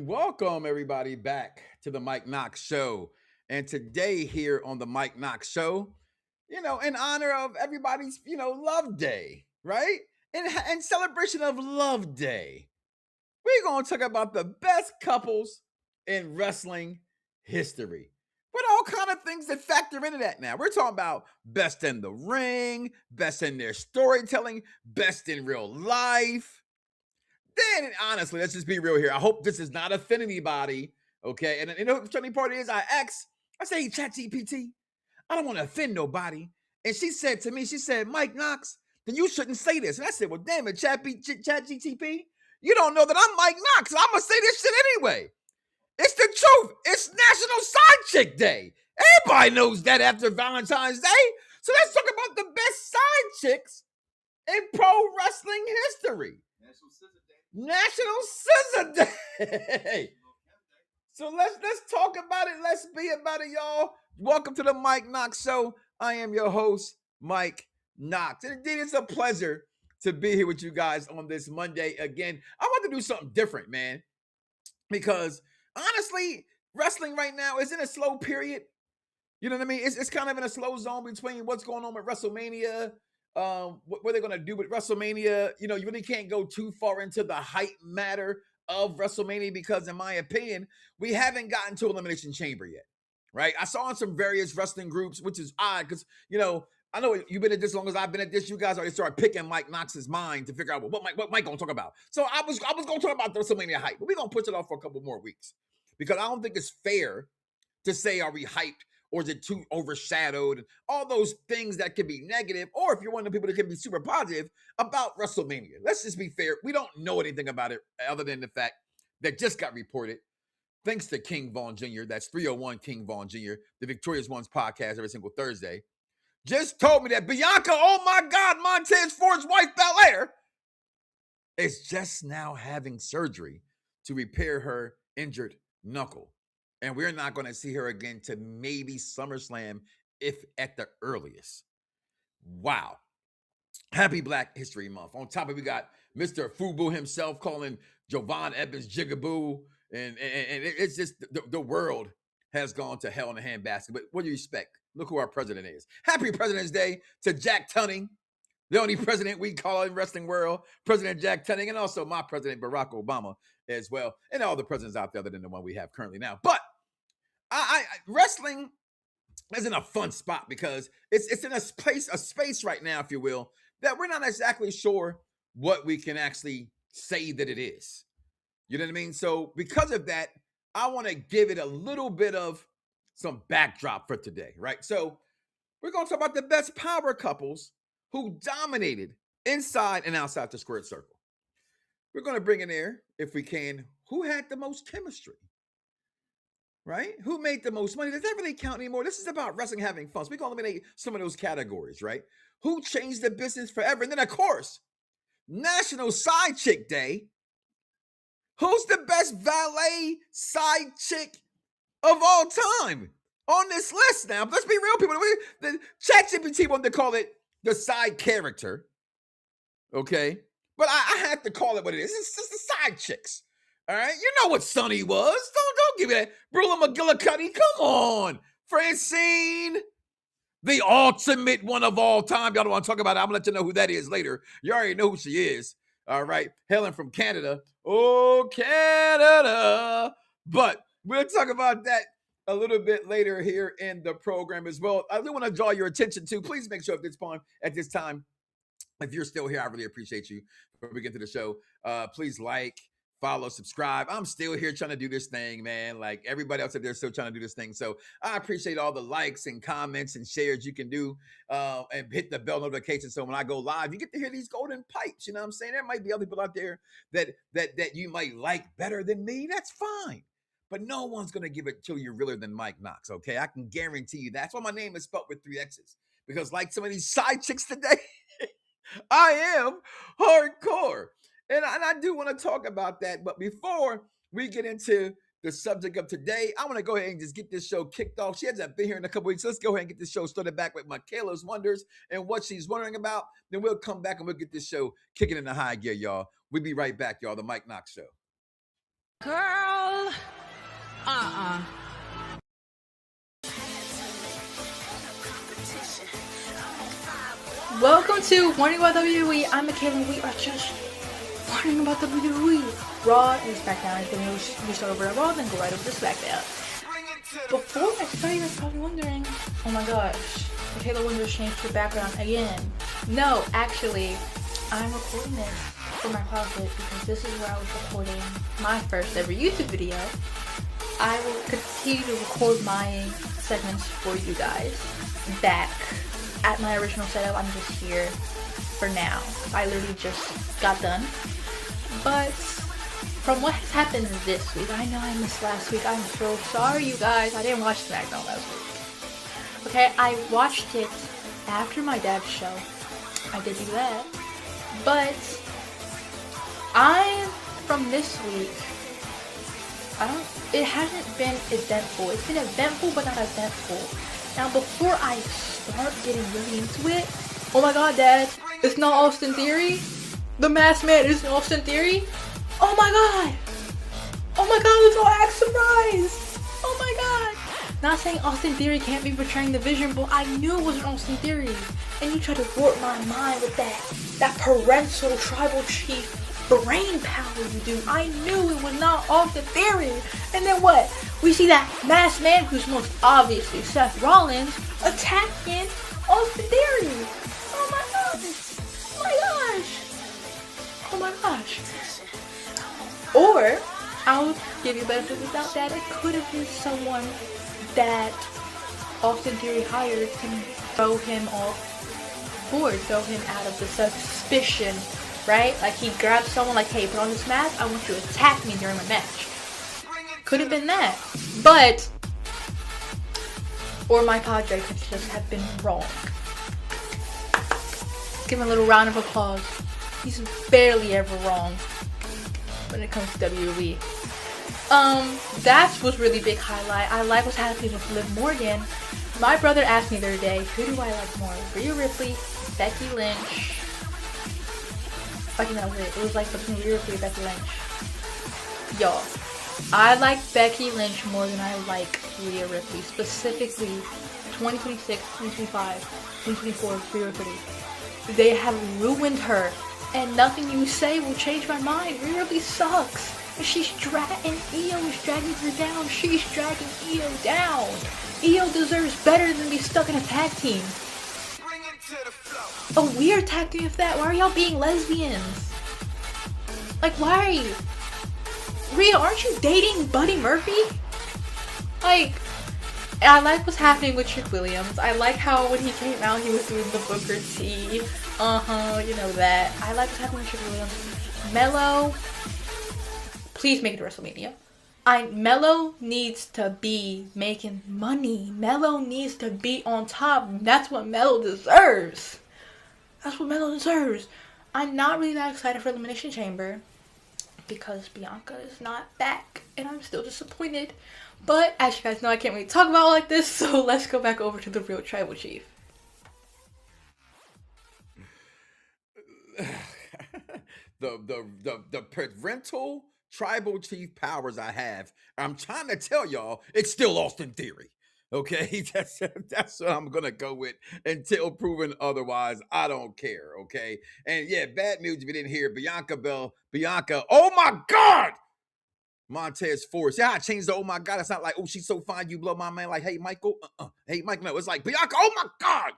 And welcome everybody back to the Mike Knoxxx Show. And today here on the Mike Knoxxx Show, in honor of everybody's, Love Day, right? In celebration of Love Day, we're going to talk about the best couples in wrestling history. With all kind of things that factor into that now. We're talking about best in the ring, best in their storytelling, best in real life. Then honestly, let's just be real here. I hope this is not offend anybody. Okay. And you know what the funny part is? I say, hey, ChatGPT, I don't want to offend nobody. And she said to me, she said, Mike Knoxxx, then you shouldn't say this. And I said, well, damn it, ChatGTP, you don't know that I'm Mike Knoxxx. So I'm gonna say this shit anyway. It's the truth. It's National Side Chick Day. Everybody knows that after Valentine's Day. So let's talk about the best side chicks in pro wrestling history. National Scissor Day. So let's talk about it. Let's be about it, y'all. Welcome to the Mike Knoxxx Show. I am your host, Mike Knoxxx. And indeed, it's a pleasure to be here with you guys on this Monday again. I want to do something different, man, because honestly, wrestling right now is in a slow period. You know what I mean? It's kind of in a slow zone between what's going on with WrestleMania, what they're going to do with WrestleMania. You really can't go too far into the hype matter of WrestleMania because, in my opinion, we haven't gotten to Elimination Chamber yet, right? I saw in some various wrestling groups, which is odd because, I know you've been at this long as I've been at this. You guys already started picking Mike Knox's mind to figure out what Mike going to talk about. So I was going to talk about the WrestleMania hype, but we're going to push it off for a couple more weeks because I don't think it's fair to say, are we hyped? Or is it too overshadowed? All those things that can be negative, or if you're one of the people that can be super positive about WrestleMania. Let's just be fair. We don't know anything about it other than the fact that just got reported. Thanks to King Vaughn Jr., that's 301 King Vaughn Jr., the Victorious Ones podcast every single Thursday, just told me that Bianca, oh my God, Montez Ford's wife, Belair, is just now having surgery to repair her injured knuckle. And we're not going to see her again to maybe SummerSlam, if at the earliest. Wow. Happy Black History Month. On top of it, we got Mr. Fubu himself calling Jovan Evans Jigaboo. And it's just the world has gone to hell in a handbasket. But what do you expect? Look who our president is. Happy President's Day to Jack Tunning, the only president we call in wrestling world, President Jack Tunning, and also my president, Barack Obama, as well. And all the presidents out there other than the one we have currently now. But wrestling is in a fun spot because it's in a space right now, if you will, that we're not exactly sure what we can actually say that it is. You know what I mean? So because of that, I want to give it a little bit of some backdrop for today, right? So we're going to talk about the best power couples who dominated inside and outside the squared circle. We're going to bring in there, if we can, who had the most chemistry. Right? Who made the most money? Does that really count anymore? This is about wrestling having fun. So we can eliminate some of those categories, right? Who changed the business forever? And then, of course, National Side Chick Day. Who's the best valet side chick of all time on this list now? Let's be real, people. The ChatGPT wanted to call it the side character. Okay? But I have to call it what it is. It's just the side chicks. All right, you know what Sonny was. Don't give me that. Brula McGillicuddy, come on. Francine, the ultimate one of all time. Y'all don't want to talk about it. I'm going to let you know who that is later. You already know who she is. All right, Helen from Canada. Oh, Canada. But we'll talk about that a little bit later here in the program as well. I do want to draw your attention to, please make sure at this time, if you're still here, I really appreciate you. Before we get to the show, please like, follow, subscribe. I'm still here trying to do this thing, man. Like everybody else out there still trying to do this thing. So I appreciate all the likes and comments and shares you can do and hit the bell notification. So when I go live, you get to hear these golden pipes. You know what I'm saying? There might be other people out there that you might like better than me. That's fine. But no one's going to give it to you realer than Mike Knoxxx, okay? I can guarantee you that. That's why my name is spelled with 3 X's. Because like some of these side chicks today, I am hardcore. And I do want to talk about that. But before we get into the subject of today, I want to go ahead and just get this show kicked off. She hasn't been here in a couple weeks. So let's go ahead and get this show started back with Michaela's Wonders and what she's wondering about. Then we'll come back and we'll get this show kicking into high gear, y'all. We'll be right back, y'all. The Mike Knoxxx Show. Girl, Welcome to Warning About WWE. I'm Michaela and we are just warning about WWE. Raw and SmackDown. If you start over at Raw, then go right over to SmackDown. Before I start, you're probably wondering, oh my gosh, Michaela Wonders changed her background again. No, actually, I'm recording this from my closet because this is where I was recording my first ever YouTube video. I will continue to record my segments for you guys back at my original setup. I'm just here for now. I literally just got done. But from what has happened this week, I know I missed last week. I'm so sorry, you guys. I didn't watch SmackDown last week. Okay, I watched it after my dad's show. I did do that. But from this week, it hasn't been eventful. It's been eventful, but not eventful. Now, before I start getting really into it, oh my god, Dad, it's not Austin Theory? The Masked Man isn't Austin Theory? Oh my god! Oh my god, it's all act surprise! Oh my god! Not saying Austin Theory can't be portraying the Vision, but I knew it wasn't Austin Theory. And you tried to warp my mind with that parental tribal chief brain power you do. I knew it was not Austin Theory. And then what? We see that Masked Man, who's most obviously Seth Rollins, attacking Austin Theory. Oh my gosh. Oh my gosh. Oh my gosh. Or, I'll give you benefit of the doubt that it could have been someone that Austin Theory hired to throw him off board, throw him out of the suspicion, right? Like he grabbed someone like, hey, put on this mask, I want you to attack me during my match. Could have been that. But, or my Padre could just have been wrong. Give him a little round of applause. He's barely ever wrong when it comes to WWE. That was really big highlight. I like what's happening with Liv Morgan. My brother asked me the other day, who do I like more? Rhea Ripley, Becky Lynch. I think that was it. It was like between Rhea Ripley and Becky Lynch. Y'all, I like Becky Lynch more than I like Rhea Ripley. Specifically, 2026, 2025, 2024, Rhea Ripley. They have ruined her. And nothing you say will change my mind. Rhea Ripley sucks. And she's dragging, Io is dragging her down. She's dragging Io down. Io deserves better than be stuck in a tag team. A weird tag team if that. Why are y'all being lesbians? Like, why are you? Rhea, aren't you dating Buddy Murphy? Like, I like what's happening with Trick Williams. I like how when he came out, he was doing the Booker T. You know that. I like what's happening with Trick Williams. Melo, please make it to WrestleMania. Melo needs to be making money. Melo needs to be on top. That's what Melo deserves. That's what Melo deserves. I'm not really that excited for Elimination Chamber because Bianca is not back, and I'm still disappointed. But as you guys know, I can't really talk about it like this, so let's go back over to the real tribal chief. the parental tribal chief powers I have, I'm trying to tell y'all, it's still Austin Theory. Okay, that's what I'm gonna go with until proven otherwise. I don't care. Okay, and yeah, bad news if you didn't hear. Bianca. Oh my God, Montez Ford. Yeah, I changed the oh my God. It's not like, oh, she's so fine, you blow my man. Like, hey, Michael. Hey, Mike. No, it's like Bianca. Oh my God.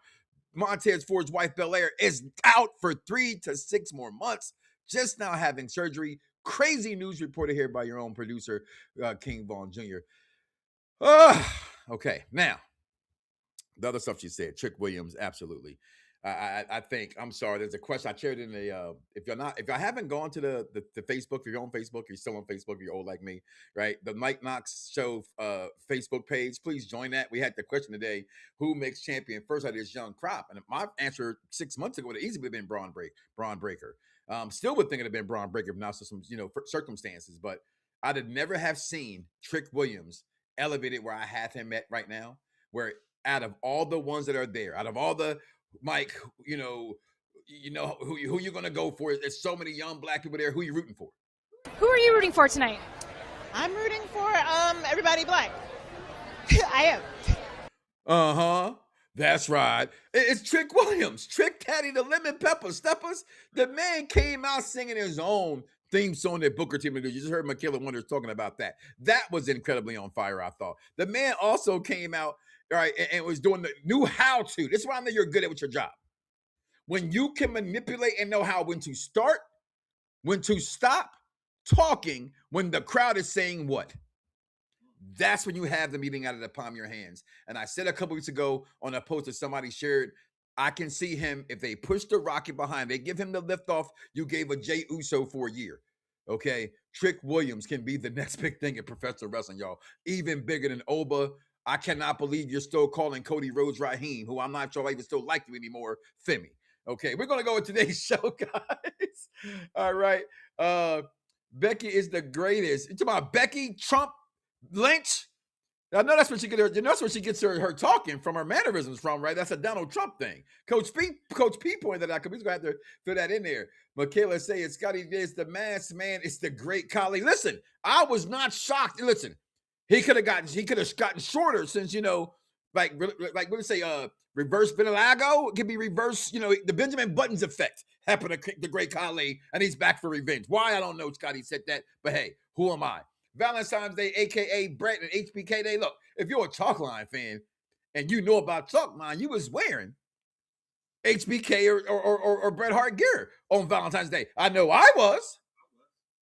Montez Ford's wife, Belair, is out for 3 to 6 more months. Just now having surgery. Crazy news reported here by your own producer, King Vaughn Jr. Okay, now the other stuff she said, Trick Williams, absolutely. I think, I'm sorry, there's a question I shared in the if y'all haven't gone to the Facebook, if you're on Facebook, you're still on Facebook, you're old like me, right? The Mike Knoxxx Show Facebook page, please join that. We had the question today, who makes champion first out of this young crop? And my answer 6 months ago would have easily been Braun Breaker. Still would think it'd have been Braun Breaker, but now some circumstances, but I'd have never have seen Trick Williams elevated where I have him at right now, where out of all the ones that are there, out of all the Mike, you know who you're gonna go for. There's so many young black people there. Who you rooting for? Who are you rooting for tonight? I'm rooting for everybody black. I am. Uh-huh. That's right. It's Trick Williams. Trick Daddy, the Lemon Pepper Steppers. The man came out singing his own theme song that Booker T. You just heard Michaela Wonders talking about that. That was incredibly on fire, I thought. The man also came out, right, and was doing the new how-to. This is why I know you're good at with your job. When you can manipulate and know how when to start, when to stop talking, when the crowd is saying what. That's when you have the meeting out of the palm of your hands. And I said a couple weeks ago on a post that somebody shared, I can see him if they push the rocket behind, they give him the lift off you gave a Jey Uso for a year. Okay. Trick Williams can be the next big thing in professional wrestling, y'all. Even bigger than Oba. I cannot believe you're still calling Cody Rhodes Raheem, who I'm not sure I even still like you anymore, Femi. Okay, we're gonna go with today's show, guys. All right. Becky is the greatest. You talking about Becky Trump Lynch? I know that's what she gets her. You know that's where she gets her talking from, her mannerisms from, right? That's a Donald Trump thing. Coach P pointed that out. He's gonna have to throw that in there. Michaela say it's Scotty. It's the masked man. It's the great Khali. Listen, I was not shocked. Listen, he could have gotten shorter since like what do you say? Reverse Vitiligo. It could be reverse. The Benjamin Buttons effect happened to the great Khali, and he's back for revenge. Why I don't know. Scotty said that, but hey, who am I? Valentine's Day, aka Brett and HBK Day. Look, if you're a Chalkline fan and you know about Chalkline, you was wearing HBK or Bret Hart gear on Valentine's Day. I know I was.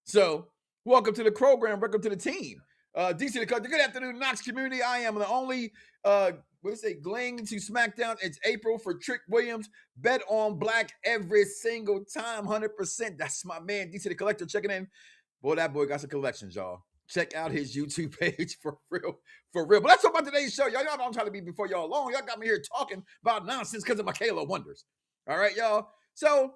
So, welcome to the program. Welcome to the team. DC the Coach. Good afternoon, Knox community. I am the only gling to SmackDown. It's April for Trick Williams. Bet on black every single time, 100%. That's my man, DC the Collector, checking in. Boy, that boy got some collections, y'all. Check out his YouTube page for real. But let's talk about today's show. Y'all know I'm trying to be before y'all long. Y'all got me here talking about nonsense because of Michaela Wonders. All right, y'all. So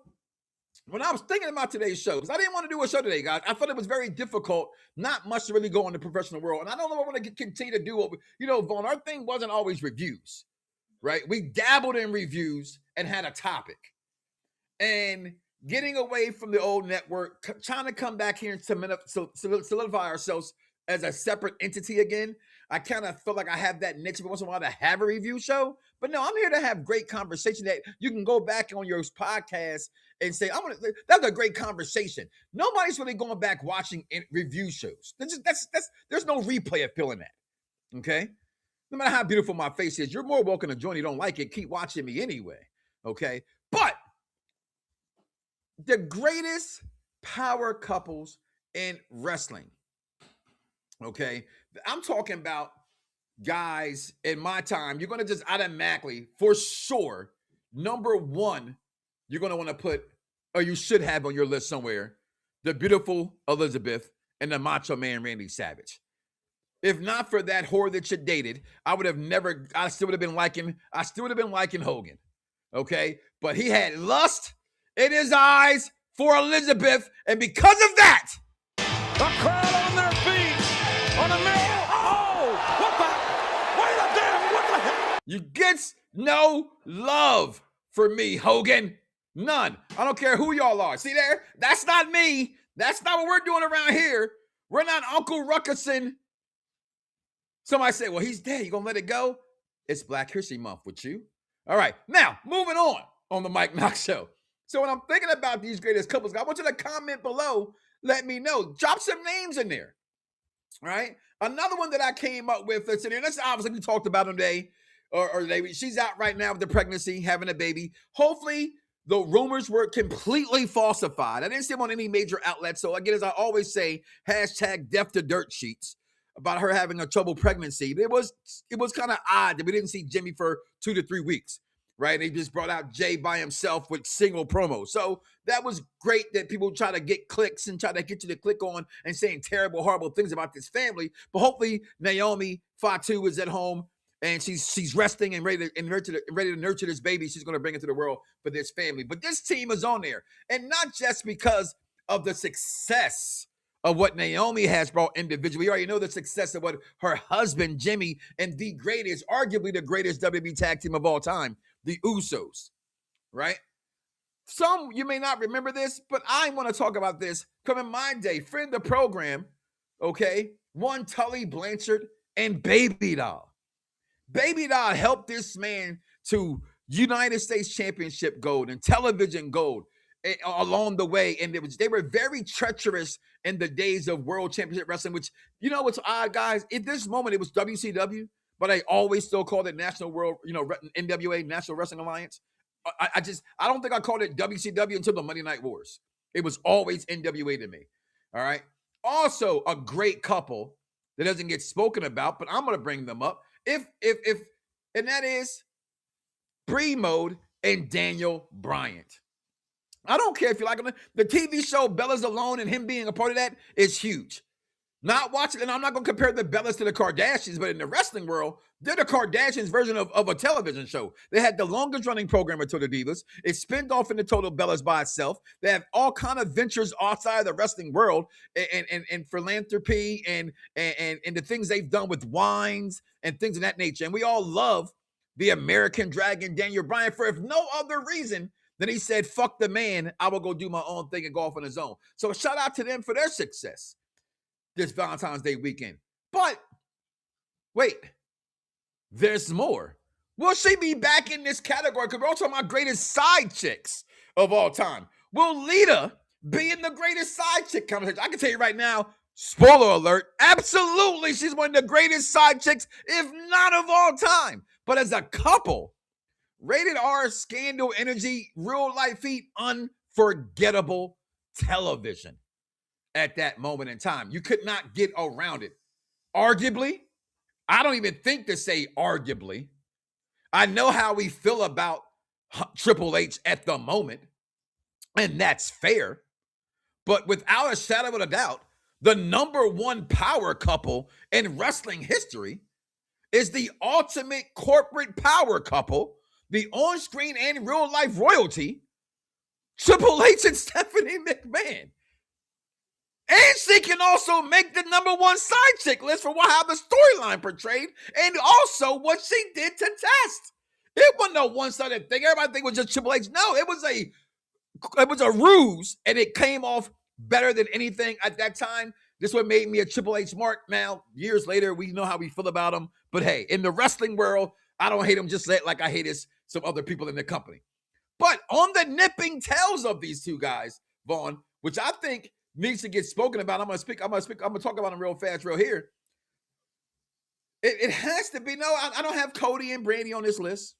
when I was thinking about today's show, because I didn't want to do a show today, guys, I thought it was very difficult, not much to really go in the professional world. And I don't know if I want to continue to do what Vaughn, our thing wasn't always reviews, right? We dabbled in reviews and had a topic. And getting away from the old network, trying to come back here and solidify ourselves as a separate entity again. I kind of feel like I have that niche every once in a while to have a review show. But no, I'm here to have great conversation that you can go back on your podcast and say, that's a great conversation. Nobody's really going back watching review shows. There's no replay of feeling that. Okay? No matter how beautiful my face is, you're more welcome to join. You don't like it, keep watching me anyway. Okay? But the greatest power couples in wrestling. Okay. I'm talking about guys in my time. You're going to just automatically, for sure, number one, you're going to want to put, or you should have on your list somewhere, the beautiful Elizabeth and the Macho Man Randy Savage. If not for that whore that you dated, I still would have been liking Hogan. Okay. But he had lust in his eyes for Elizabeth, and because of that, the crowd on their feet, on a man. Oh, wait a damn, what the hell? You get no love for me, Hogan. None. I don't care who y'all are. See there? That's not me. That's not what we're doing around here. We're not Uncle Ruckerson. Somebody say, well, he's dead. You gonna let it go? It's Black History Month with you. All right. Now, moving on the Mike Knoxxx Show. So when I'm thinking about these greatest couples, I want you to comment below. Let me know. Drop some names in there. All right. Another one that I came up with that's in there. That's obviously we talked about today. She's out right now with the pregnancy, having a baby. Hopefully, the rumors were completely falsified. I didn't see them on any major outlets. So again, as I always say, hashtag death to dirt sheets about her having a troubled pregnancy. It was kind of odd that we didn't see Jimmy for 2 to 3 weeks. Right? They just brought out Jay by himself with single promo. So that was great that people try to get clicks and try to get you to click on and saying terrible, horrible things about this family. But hopefully Naomi Fatu is at home and she's resting and ready to nurture this baby. She's going to bring it to the world for this family. But this team is on there. And not just because of the success of what Naomi has brought individually. We already know the success of what her husband, Jimmy, and arguably the greatest WWE tag team of all time, the Usos, right? Some, you may not remember this, but I want to talk about this. Come in my day, friend of the program, okay? one Tully Blanchard and Baby Doll. Baby Doll helped this man to United States Championship gold and television gold along the way. And they were very treacherous in the days of World Championship Wrestling, which, you know what's odd, guys? At this moment, it was WCW, but I always still called it National World, NWA, National Wrestling Alliance. I don't think I called it WCW until the Monday Night Wars. It was always NWA to me. All right. Also, a great couple that doesn't get spoken about, but I'm going to bring them up. And that is Bree Mode and Daniel Bryant. I don't care if you like him. The TV show Bella's Alone and him being a part of that is huge. Not watching, and I'm not going to compare the Bellas to the Kardashians, but in the wrestling world, they're the Kardashians version of a television show. They had the longest running program of Total Divas. It spinned off into Total Bellas by itself. They have all kind of ventures outside of the wrestling world and philanthropy and the things they've done with wines and things of that nature. And we all love the American Dragon, Daniel Bryan, for if no other reason than he said, fuck the man, I will go do my own thing and go off on his own. So shout out to them for their success this Valentine's Day weekend. But wait, there's more. Will she be back in this category? Because we're all talking about greatest side chicks of all time. Will Lita be in the greatest side chick conversation? I can tell you right now, spoiler alert, absolutely, she's one of the greatest side chicks, if not of all time. But as a couple, rated R, scandal, energy, real life heat, unforgettable television. At that moment in time, you could not get around it. Arguably, I don't even think to say arguably. I know how we feel about Triple H at the moment, and that's fair. But without a shadow of a doubt, the number one power couple in wrestling history is the ultimate corporate power couple, the on-screen and real-life royalty, Triple H and Stephanie McMahon. And she can also make the number one side chick list for how the storyline portrayed and also what she did to test. It wasn't a one-sided thing. Everybody think it was just Triple H. No, it was a ruse, and it came off better than anything at that time. This what made me a Triple H mark. Now, years later, we know how we feel about him. But hey, in the wrestling world, I don't hate him just like I hate some other people in the company. But on the nipping tails of these two guys, Vaughn, which I think needs to get spoken about. I'm gonna talk about them real fast, real here. It has to be. No, I don't have Cody and Brandy on this list,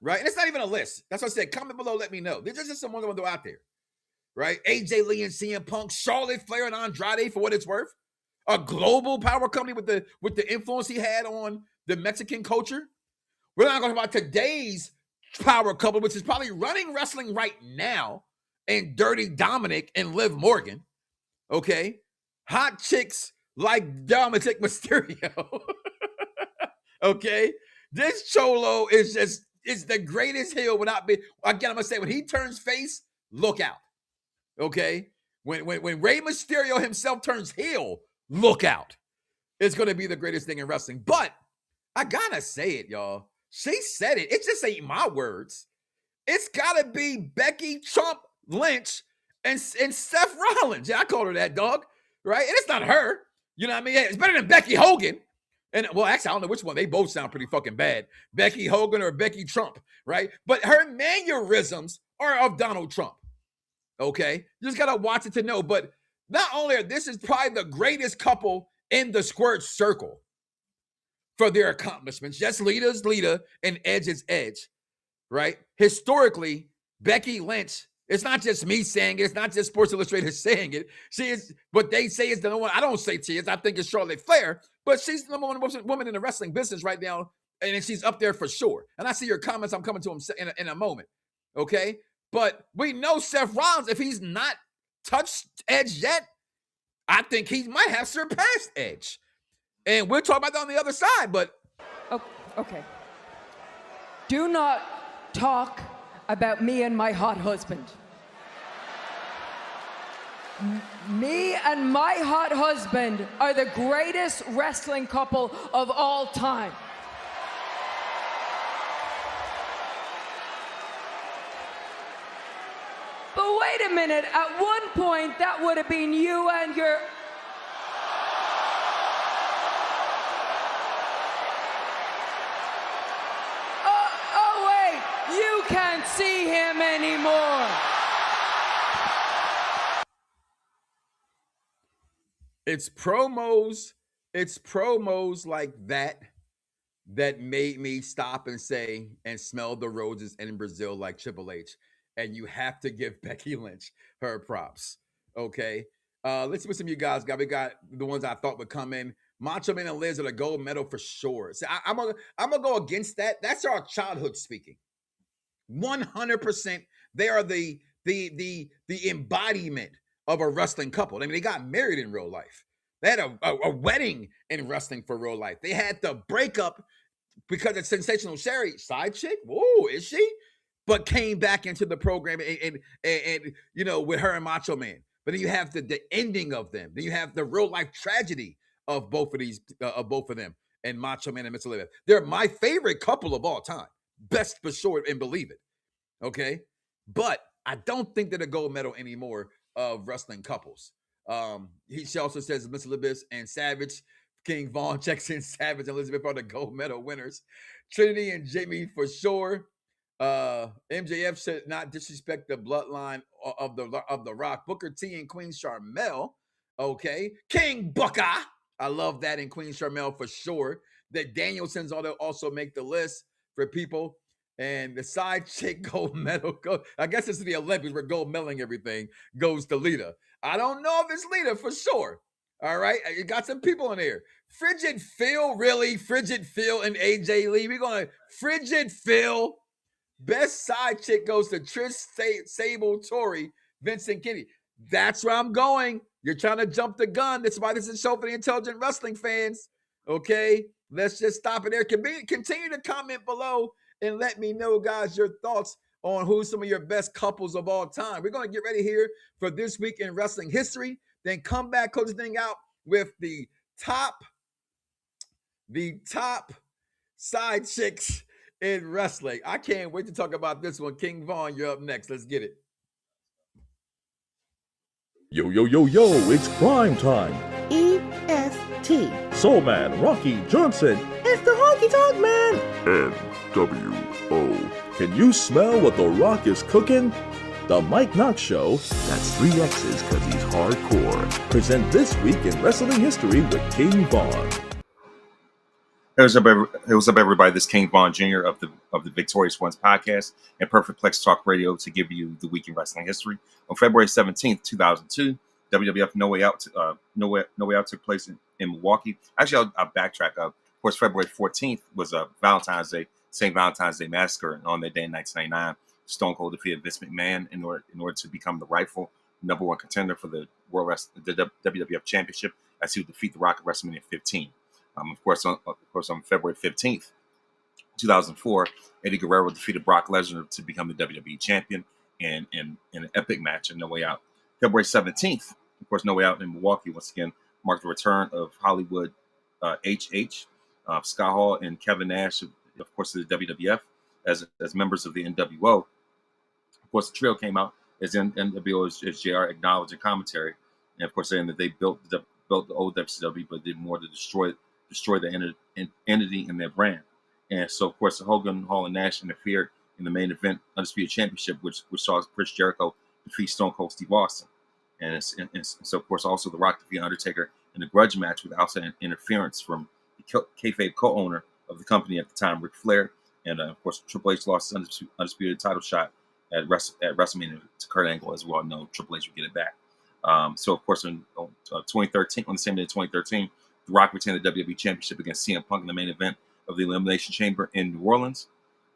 right? And it's not even a list. That's what I said. Comment below, let me know. There's just someone going to go out there, right? AJ Lee and CM Punk, Charlotte Flair and Andrade, for what it's worth. A global power company with the influence he had on the Mexican culture. We're not going to talk about today's power couple, which is probably running wrestling right now, and Dirty Dominic and Liv Morgan. Okay, hot chicks like Dominic Mysterio. Okay, this Cholo is the greatest heel without being. Again, I'm gonna say when he turns face, look out. Okay, when Rey Mysterio himself turns heel, look out. It's gonna be the greatest thing in wrestling. But I gotta say it, y'all. She said it. It just ain't my words. It's gotta be Becky Trump Lynch and Seth Rollins. Yeah, I called her that, dog. Right? And it's not her. You know what I mean? It's better than Becky Hogan. And well, actually, I don't know which one. They both sound pretty fucking bad. Becky Hogan or Becky Trump, right? But her mannerisms are of Donald Trump. Okay? You just gotta watch it to know. But not only this is probably the greatest couple in the squirt circle for their accomplishments. Yes, Lita's Lita and Edge is Edge, right? Historically, Becky Lynch, it's not just me saying it. It's not just Sports Illustrated saying it. She is what they say is the number one. I don't say she is. I think it's Charlotte Flair, but she's the number one woman in the wrestling business right now, and she's up there for sure. And I see your comments. I'm coming to them in a moment, okay? But we know Seth Rollins, if he's not touched Edge yet, I think he might have surpassed Edge. And we'll talk about that on the other side, but... Oh, okay. Do not talk about me and my hot husband. Me and my hot husband are the greatest wrestling couple of all time. But wait a minute, at one point that would have been you and your... see him anymore. It's promos like that made me stop and say and smell the roses in Brazil like Triple H. And you have to give Becky Lynch her props. Okay. Let's see what some of you guys got. We got the ones I thought would come in. Macho Man and Liz are the gold medal for sure. So I'm gonna go against that. That's our childhood speaking. 100%. They are the embodiment of a wrestling couple. I mean, they got married in real life. They had a wedding in wrestling for real life. They had the breakup because of Sensational Sherry, side chick. Whoa, is she? But came back into the program and you know, with her and Macho Man. But then you have the ending of them. Then you have the real life tragedy of both of them and Macho Man and Miss Olivia. They're my favorite couple of all time. Best for sure, and believe it. Okay. But I don't think they're the gold medal anymore of wrestling couples. She also says Miss Elizabeth and Savage, King Vaughn checks in Savage and Elizabeth are the gold medal winners. Trinity and Jamie for sure. MJF should not disrespect the bloodline of the Rock. Booker T and Queen Sharmell. Okay. King Booker. I love that in Queen Sharmell for sure. The Danielsons also make the list for people. And the side chick gold medal, I guess it's the Olympics where gold medaling everything goes to Lita. I don't know if it's Lita for sure. All right. You got some people in there. Frigid Phil, really? Frigid Phil and AJ Lee. We're going to Frigid Phil. Best side chick goes to Trish Sable, Tori, Vincent Kennedy. That's where I'm going. You're trying to jump the gun. That's why this is a show for the intelligent wrestling fans. Okay. Let's just stop it there. Continue to comment below and let me know, guys, your thoughts on who's some of your best couples of all time. We're going to get ready here for This Week in Wrestling History. Then come back, close the thing out with the top side chicks in wrestling. I can't wait to talk about this one. King Vaughn, you're up next. Let's get it. Yo, yo, yo, yo, it's crime time. EST. Soul Man, Rocky Johnson. It's the Honky Tonk Man. NWO. Can you smell what The Rock is cooking? The Mike Knoxxx Show. That's 3 X's because he's hardcore. Present This Week in Wrestling History with King Vaughn. Hey, what's up, everybody? This is King Vaughn Jr. of the Victorious Ones podcast and Perfect Plex Talk Radio to give you the week in wrestling history. On February 17th, 2002, WWF No Way Out took place in Milwaukee. Actually, I'll backtrack up. Of course, February 14th was a Valentine's Day, St. Valentine's Day Massacre, and on that day in 1999, Stone Cold defeated Vince McMahon in order to become the rightful #1 contender for the the WWF Championship, as he would defeat The Rock at WrestleMania 15. Of course, on February 15th, 2004, Eddie Guerrero defeated Brock Lesnar to become the WWE champion in an epic match in No Way Out. February 17th, of course, No Way Out in Milwaukee once again marked the return of Hollywood HH, Scott Hall, and Kevin Nash, of course, to the WWF as members of the NWO. Of course, the trio came out as NWO as JR acknowledged in commentary, and of course saying that they built the old WCW, but did more to destroy the entity in their brand. And so, of course, Hogan, Hall, and Nash interfered in the main event Undisputed Championship, which saw Chris Jericho defeat Stone Cold Steve Austin. And so, of course, also The Rock defeated Undertaker in a grudge match with outside interference from the kayfabe co-owner of the company at the time, Ric Flair. And, of course, Triple H lost his Undisputed title shot at WrestleMania to Kurt Angle. As we all know, Triple H would get it back. So, of course, in 2013, on the same day in 2013, The Rock retained the WWE Championship against CM Punk in the main event of the Elimination Chamber in New Orleans.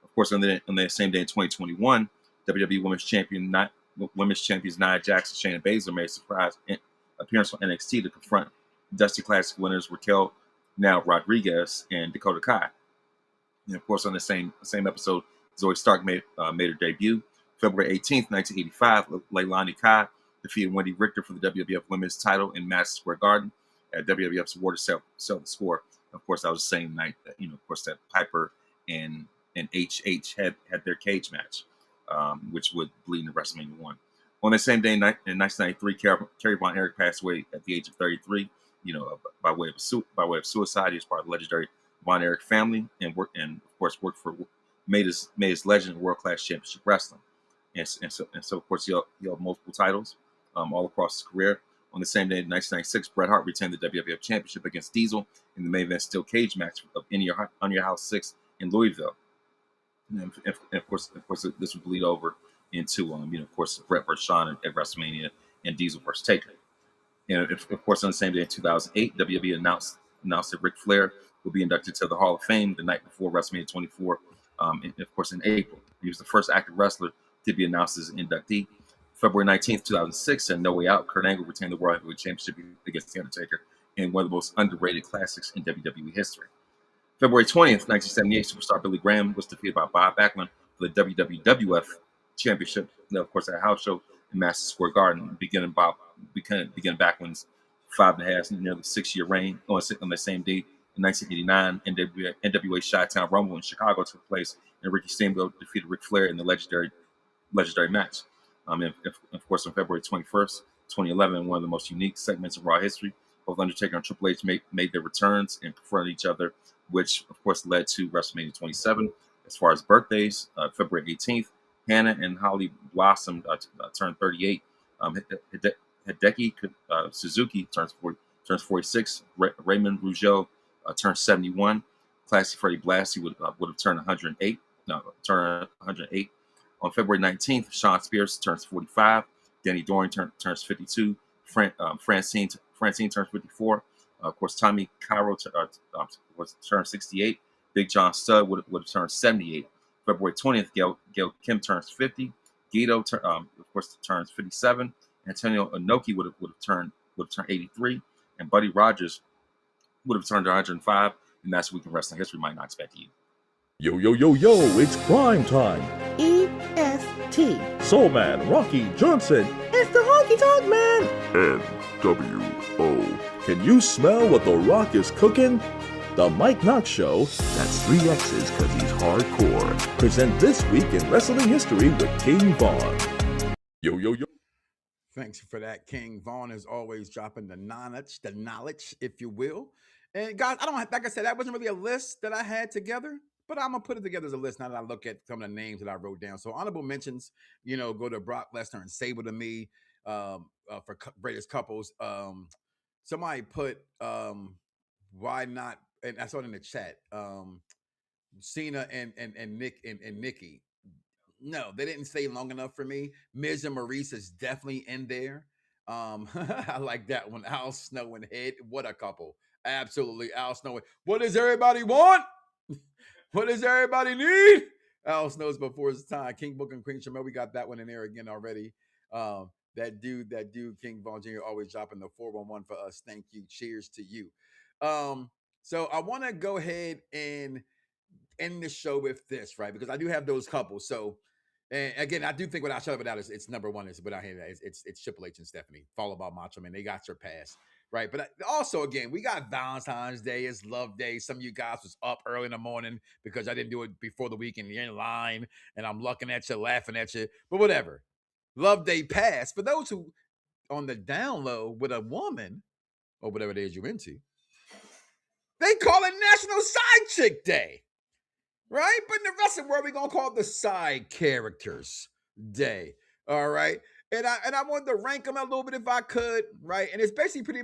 Of course, on the same day in 2021, WWE Women's Champions Nia Jax and Shayna Baszler made a surprise appearance on NXT to confront Dusty Classic winners Raquel Rodriguez and Dakota Kai. And of course, on the same episode, Zoe Stark made her debut. February 18th, 1985, Leilani Kai defeated Wendy Richter for the WWF Women's title in Madison Square Garden at WWF's Award to Sell the Score. Of course, that was the same night that, of course, that Piper and HH had their cage match, which would bleed into WrestleMania 1. On that same day in 1993, Kerry Von Erich passed away at the age of 33, by way of suicide. He was part of the legendary Von Erich family and worked for made his legend in world-class championship wrestling. And so of course, he held multiple titles all across his career. On the same day in 1996, Bret Hart retained the WWF Championship against Diesel in the main event steel cage match of On Your House 6 in Louisville. And of course, this would bleed over into, of course, Bret versus Shawn at WrestleMania and Diesel versus Taker. And of course, on the same day in 2008, WWE announced that Ric Flair will be inducted to the Hall of Fame the night before WrestleMania 24, and of course, in April. He was the first active wrestler to be announced as an inductee. February 19th, 2006, and No Way Out, Kurt Angle retained the World Heavyweight Championship against The Undertaker in one of the most underrated classics in WWE history. February 20th, 1978, superstar Billy Graham was defeated by Bob Backlund for the WWF Championship, of course, at a house show in Madison Square Garden, beginning Backlund's 5.5, nearly 6-year reign. On the same date, in 1989, NWA Chi-Town Rumble in Chicago took place, and Ricky Steamboat defeated Ric Flair in the legendary match. And of course, on February 21st, 2011, one of the most unique segments of Raw history, both Undertaker and Triple H made their returns and confronted each other, which, of course, led to WrestleMania 27. As far as birthdays, February 18th, Hannah and Holly Blossom turned 38. Hideki Suzuki turns 46. Raymond Rougeau turns 71. Classy Freddie Blassie would have turned 108. On February 19th, Sean Spears turns 45. Danny Doring turns 52. Francine turns 54. Of course, Tommy Cairo turns 68. Big John Studd would have turned 78. February 20th, Gail Kim turns 50. Guido, of course, turns 57. Antonio Inoki would have turned 83. And Buddy Rogers would have turned 105. And that's Week in Wrestling History. Mike Knoxxx, back to you. Yo, yo, yo, yo, it's crime time. EST. Soul Man Rocky Johnson. It's the Honky Tonk Man. NWO. Can you smell what The Rock is cooking? The Mike Knoxxx Show. That's 3 X's because he's hardcore. Present This Week in Wrestling History with King Vaughn. Yo, yo, yo. Thanks for that. King Vaughn is always dropping the knowledge, if you will. And guys, like I said, that wasn't really a list that I had together, but I'm gonna put it together as a list now that I look at some of the names that I wrote down. So honorable mentions, go to Brock Lesnar and Sable to me for greatest couples. Somebody put why not, and I saw it in the chat. Cena and Nick and Nikki. No, they didn't stay long enough for me. Miz and Maurice is definitely in there. I like that one. Al Snow and Head. What a couple. Absolutely. Al Snow. What does everybody want? What does everybody need? Al Snow's before his time. King Book and Queen Shamel. We got that one in there again already. That dude, King Vaughn Jr. always dropping the 411 for us. Thank you. Cheers to you. So I want to go ahead and end the show with this, right? Because I do have those couples. So, and again, I do think without Shut Up Without it's number one. Is without him, it's Triple H and Stephanie, followed by Macho Man. They got surpassed, right? But also, again, we got Valentine's Day. It's Love Day. Some of you guys was up early in the morning because I didn't do it before the weekend. You're in line, and I'm looking at you, laughing at you. But whatever. Love Day passed. For those who on the down low with a woman or whatever it is you're into, they call it National Side Chick Day. Right? But in the wrestling world, we're going to call it the Side Characters Day. All right? And I wanted to rank them a little bit if I could, right? And it's basically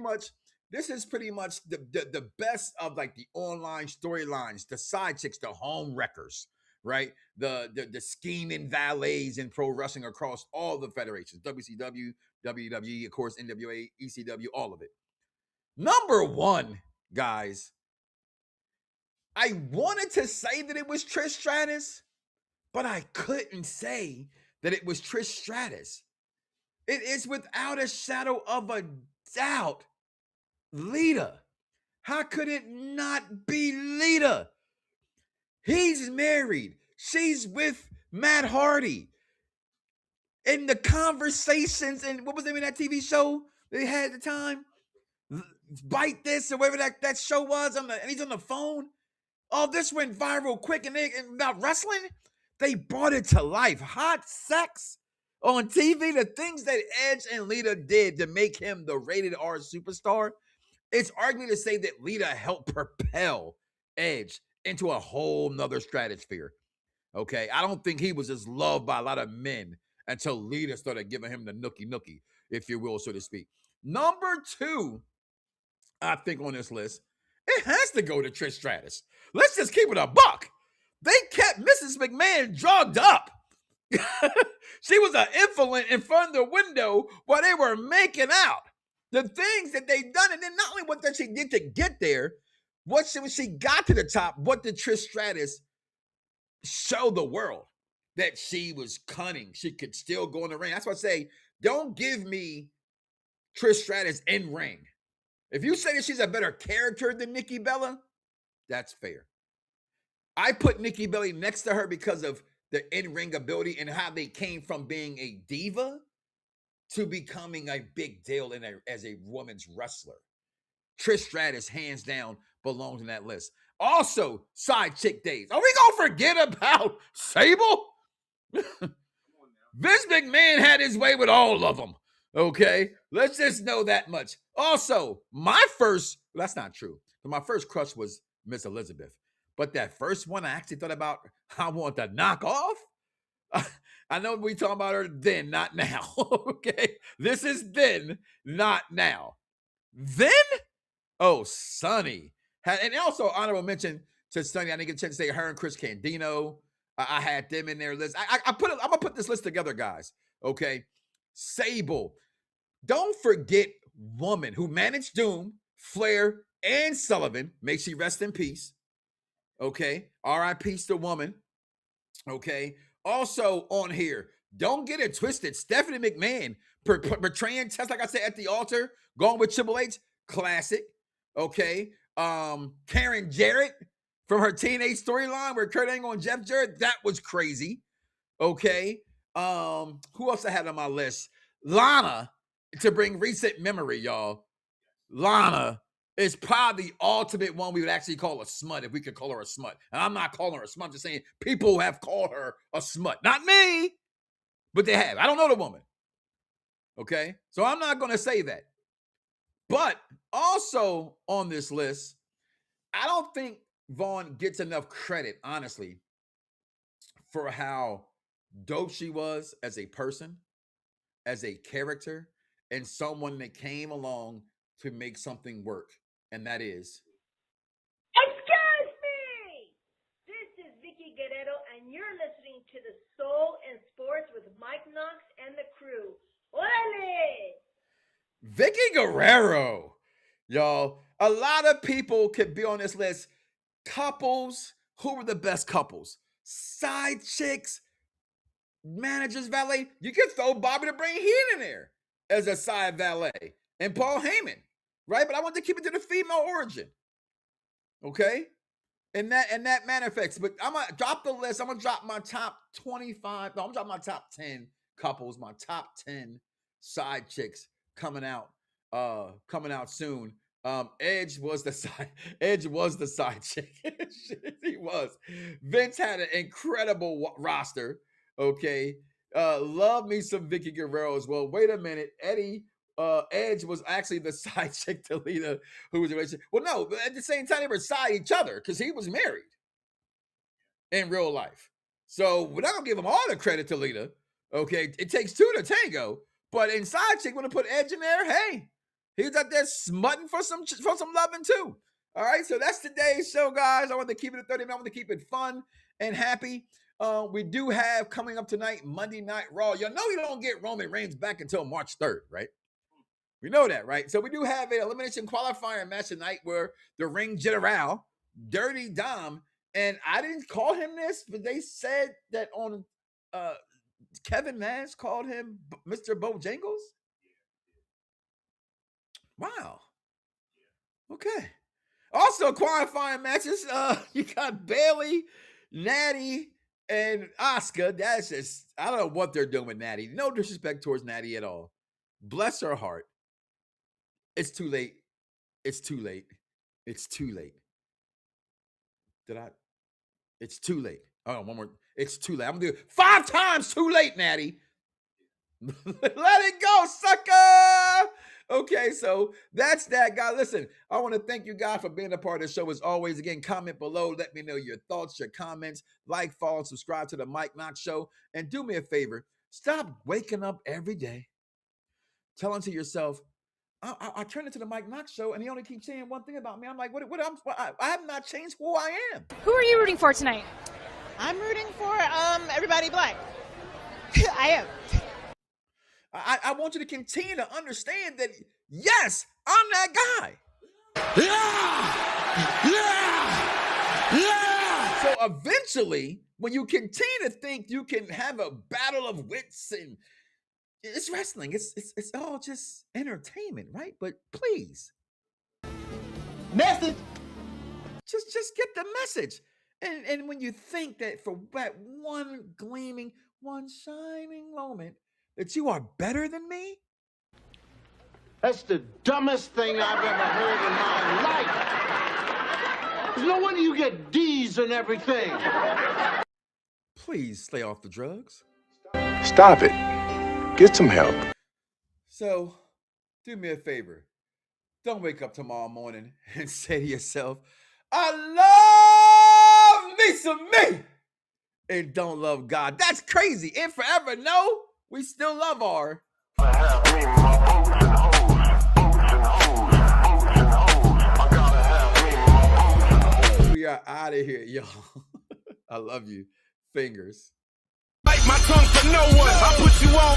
this is pretty much the best of like the online storylines, the side chicks, the home wreckers, right? The scheming valets in pro wrestling across all the federations, WCW, WWE, of course, NWA, ECW, all of it. Number one, guys, I wanted to say that it was Trish Stratus, but I couldn't say that it was Trish Stratus. It is without a shadow of a doubt Lita. How could it not be Lita? He's married. She's with Matt Hardy. In the conversations, and what was the name of that TV show they had at the time? Bite This or whatever that show was, and he's on the phone. Oh, this went viral quick, and about wrestling, they brought it to life. Hot sex on TV, the things that Edge and Lita did to make him the rated R superstar, it's arguably to say that Lita helped propel Edge into a whole nother stratosphere. Okay, I don't think he was just loved by a lot of men until Lita started giving him the nookie, if you will, so to speak. Number 2, I think on this list, it has to go to Trish Stratus. Let's just keep it a buck. They kept Mrs. McMahon drugged up. She was an infant in front of the window while they were making out. The things that they done, and then not only what that she did to get there, when she got to the top, what did Trish Stratus show the world? That she was cunning. She could still go in the ring. That's why I say, don't give me Trish Stratus in ring. If you say that she's a better character than Nikki Bella, that's fair. I put Nikki Bella next to her because of the in-ring ability and how they came from being a diva to becoming a big deal as a women's wrestler. Trish Stratus, hands down, belongs in that list. Also, side chick days. Are we going to forget about Sable? Vince McMahon had his way with all of them. Okay? Let's just know that much. Also, that's not true. My first crush was Miss Elizabeth. But that first one I actually thought about, I want to knock off. I know we talking about her then, not now. Okay? This is then, not now. Then? Oh, Sunny. And also, honorable mention to Sunny. I didn't get a chance to say her and Chris Candido. I had them in their list. I'm going to put this list together, guys. Okay? Sable. Don't forget woman who managed Doom, Flair, and Sullivan. May she rest in peace. Okay? R.I.P. to woman. Okay? Also on here, don't get it twisted. Stephanie McMahon portraying Test, like I said, at the altar, going with Triple H, classic. Okay? Karen Jarrett from her teenage storyline where Kurt Angle and Jeff Jarrett, that was crazy. Okay? Who else I had on my list? Lana, to bring recent memory, y'all. Lana is probably the ultimate one we would actually call a smut, if we could call her a smut. And I'm not calling her a smut. I'm just saying people have called her a smut. Not me, but they have. I don't know the woman. Okay? So I'm not going to say that. But also on this list, I don't think Vaughn gets enough credit, honestly, for how dope she was as a person, as a character, and someone that came along to make something work. And that is... Excuse me! This is Vicky Guerrero, and you're listening to the Soul and Sports with Mike Knoxxx and the crew. Orale! Vicky Guerrero. Y'all, a lot of people could be on this list. Couples. Who were the best couples? Side chicks, managers, valet. You could throw Bobby the Brain Heenan in there as a side valet. And Paul Heyman, right? But I want to keep it to the female origin. Okay? And that manifests. But I'm gonna drop the list. I'm gonna drop my top 25. No, I'm gonna drop my top 10 couples, my top 10 side chicks coming out soon. Edge was the side chick. He was. Vince had an incredible roster. Okay. Love me some Vicky Guerrero as well. Wait a minute. Edge was actually the side chick to Lita, who was a relationship. Well, no, but at the same time, they were side each other because he was married in real life. So we're not gonna give him all the credit to Lita. Okay, it takes two to tango. But in side chick, want to put Edge in there, hey, he's out there smutting for some loving too. All right, so that's today's show, guys. I want to keep it at 30 minutes. I want to keep it fun and happy. We do have coming up tonight, Monday Night Raw. You know you don't get Roman Reigns back until March 3rd, right? We know that, right? So we do have an elimination qualifier match tonight where the Ring General, Dirty Dom, and I didn't call him this, but they said that on Kevin Nash called him Mr. Bojangles. Wow. Okay. Also qualifying matches, you got Bailey, Natty, and Asuka. That's just, I don't know what they're doing with Natty. No disrespect towards Natty at all. Bless her heart. It's too late. It's too late. It's too late. It's too late. Oh, one more. It's too late. I'm going to do it 5 times too late, Natty. Let it go, sucker. Okay, so that's that, guy. Listen, I want to thank you guys for being a part of the show. As always, again, comment below. Let me know your thoughts, your comments. Like, follow, subscribe to the Mike Knoxxx Show. And do me a favor. Stop waking up every day telling to yourself, I turn into the Mike Knoxxx Show, and he only keeps saying one thing about me. I'm like, I have not changed who I am. Who are you rooting for tonight? I'm rooting for everybody black. I am. I want you to continue to understand that, yes, I'm that guy. Yeah! So eventually, when you continue to think you can have a battle of wits, and it's wrestling, it's all just entertainment, right? But please, Message. just get the message. And when you think that for that one gleaming, one shining moment, that you are better than me? That's the dumbest thing I've ever heard in my life. There's no wonder you get D's and everything. Please stay off the drugs. Stop it. Get some help. So, do me a favor. Don't wake up tomorrow morning and say to yourself, I love me some me, and don't love God. That's crazy. And forever, no, we still love our. We are out of here, y'all. I love you. Fingers. Bite my tongue for no one. I put you on